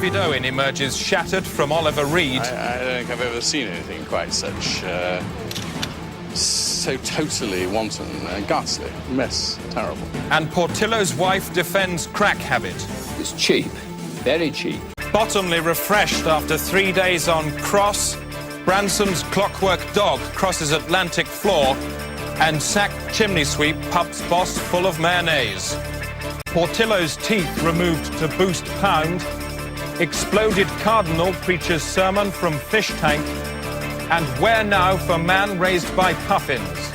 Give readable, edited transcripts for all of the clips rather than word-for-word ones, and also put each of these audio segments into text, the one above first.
David Owen emerges shattered from Oliver Reed. I don't think I've ever seen anything quite such, so totally wanton and ghastly. Mess, terrible. And Portillo's wife defends crack habit. It's cheap, very cheap. Bottomley refreshed after 3 days on cross. Branson's clockwork dog crosses Atlantic floor. And sacked chimney sweep pubs boss full of mayonnaise. Portillo's teeth removed to boost pound. Exploded cardinal preaches sermon from fish tank. And where now for man raised by puffins?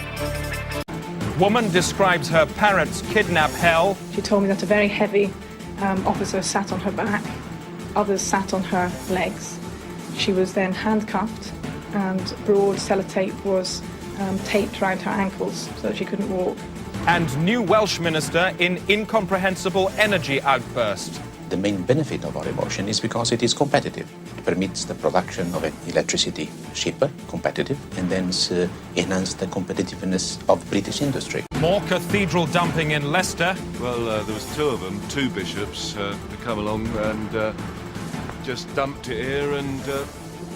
Woman describes her parrot's kidnap hell. She told me that a very heavy officer sat on her back. Others sat on her legs. She was then handcuffed and broad sellotape was taped around her ankles so that she couldn't walk. And new Welsh minister in incomprehensible energy outburst. The main benefit of our abortion is because it is competitive. It permits the production of electricity cheaper, competitive, and then enhance the competitiveness of British industry. More cathedral dumping in Leicester. Well, there was two of them, two bishops, that come along and just dumped it here and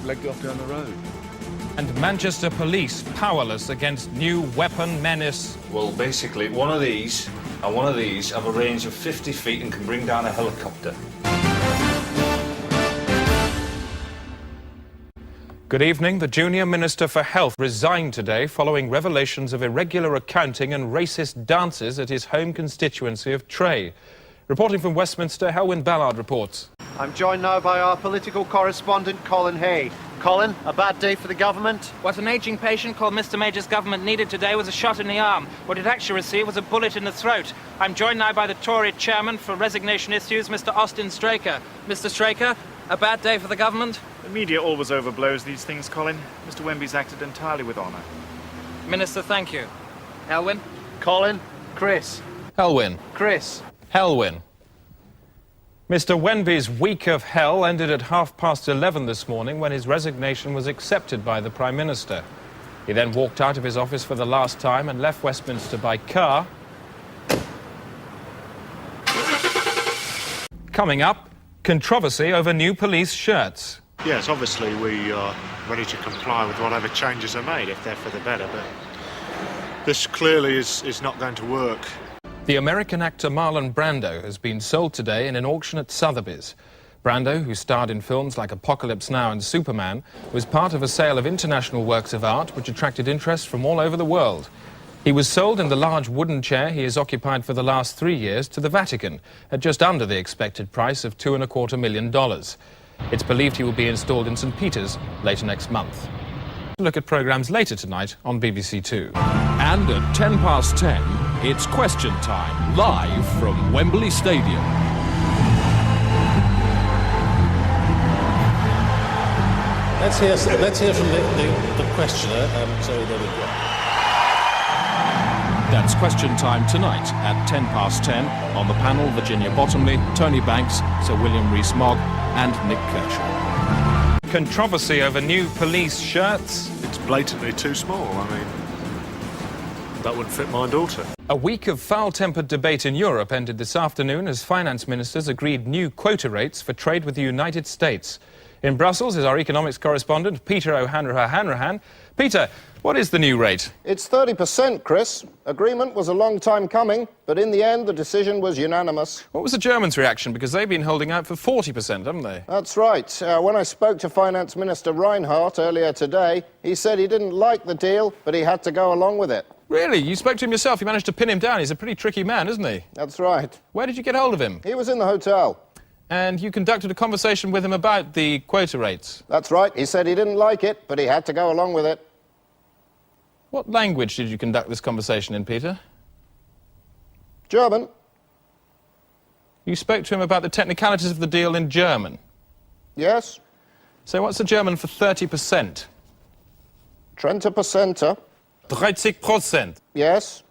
legged off down the road. And Manchester police powerless against new weapon menace. Well, basically, one of these and one of these have a range of 50 feet and can bring down a helicopter. Good evening. The junior Minister for Health resigned today following revelations of irregular accounting and racist dances at his home constituency of Tray. Reporting from Westminster, Helwyn Ballard reports. I'm joined now by our political correspondent, Colin Hay. Colin, a bad day for the government? What an ageing patient called Mr Major's government needed today was a shot in the arm. What it actually received was a bullet in the throat. I'm joined now by the Tory chairman for resignation issues, Mr Austin Straker. Mr Straker, a bad day for the government? The media always overblows these things, Colin. Mr Wemby's acted entirely with honour. Minister, thank you. Helwyn? Colin? Chris? Helwyn. Chris? Helwyn. Mr Wenby's week of hell ended at 11:30 this morning when his resignation was accepted by the Prime Minister. He then walked out of his office for the last time and left Westminster by car. Coming up, controversy over new police shirts. Yes, obviously we are ready to comply with whatever changes are made if they're for the better, but this clearly is not going to work. The American actor Marlon Brando has been sold today in an auction at Sotheby's. Brando, who starred in films like Apocalypse Now and Superman, was part of a sale of international works of art which attracted interest from all over the world. He was sold in the large wooden chair he has occupied for the last 3 years to the Vatican at just under the expected price of $2.25 million. It's believed he will be installed in St. Peter's later next month. Look at programmes later tonight on BBC Two. And at 10:10, it's question time, live from Wembley Stadium. Let's hear from the questioner. Sorry, there we go. That's question time tonight at 10:10 on the panel Virginia Bottomley, Tony Banks, Sir William Rees-Mogg and Nick Kershaw. Controversy over new police shirts. It's blatantly too small. I mean, that wouldn't fit my daughter. A week of foul-tempered debate in Europe ended this afternoon as finance ministers agreed new quota rates for trade with the United States. In Brussels is our economics correspondent, Peter O'Hanrahan. Peter, what is the new rate? It's 30%, Chris. Agreement was a long time coming, but in the end, the decision was unanimous. What was the Germans' reaction? Because they've been holding out for 40%, haven't they? That's right. When I spoke to Finance Minister Reinhardt earlier today, he said he didn't like the deal, but he had to go along with it. Really? You spoke to him yourself? You managed to pin him down? He's a pretty tricky man, isn't he? That's right. Where did you get hold of him? He was in the hotel. And you conducted a conversation with him about the quota rates? That's right. He said he didn't like it, but he had to go along with it. What language did you conduct this conversation in, Peter? German. You spoke to him about the technicalities of the deal in German? Yes. So what's the German for 30%? 30%. 30%. Yes.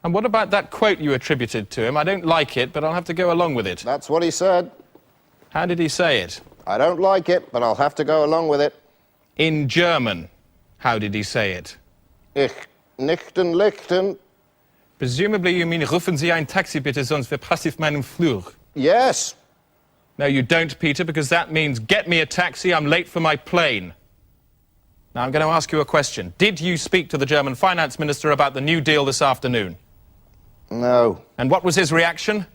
And what about that quote you attributed to him? I don't like it, but I'll have to go along with it. That's what he said. How did he say it? I don't like it, but I'll have to go along with it. In German, how did he say it? Ich nichten lichten. Presumably you mean, rufen Sie ein Taxi bitte, sonst verpasse ich meinen Flug. Yes. No, you don't, Peter, because that means get me a taxi, I'm late for my plane. Now, I'm going to ask you a question. Did you speak to the German finance minister about the New Deal this afternoon? No. And what was his reaction?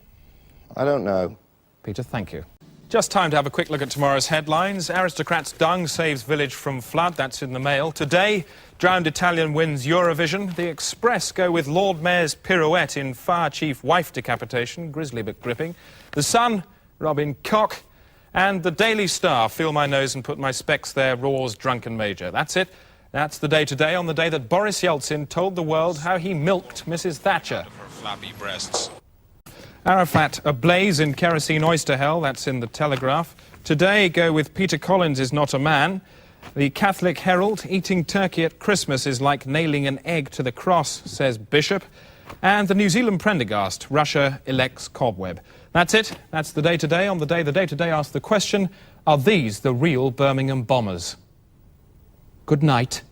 I don't know. Peter, thank you. Just time to have a quick look at tomorrow's headlines. Aristocrats' dung saves village from flood. That's in the Mail. Today, drowned Italian wins Eurovision. The Express go with Lord Mayor's pirouette in fire chief wife decapitation. Grisly but gripping. The Sun, Robin Koch. And the Daily Star, feel my nose and put my specs there, roars drunken major. That's it. That's the day today, on the day that Boris Yeltsin told the world how he milked Mrs. Thatcher. Her flappy breasts. Arafat ablaze in kerosene oyster hell, that's in the Telegraph. Today, go with Peter Collins is not a man. The Catholic Herald, eating turkey at Christmas is like nailing an egg to the cross, says Bishop. And the New Zealand Prendergast, Russia elects Cobweb. That's it. That's the day today. On the day today asks the question, are these the real Birmingham bombers? Good night.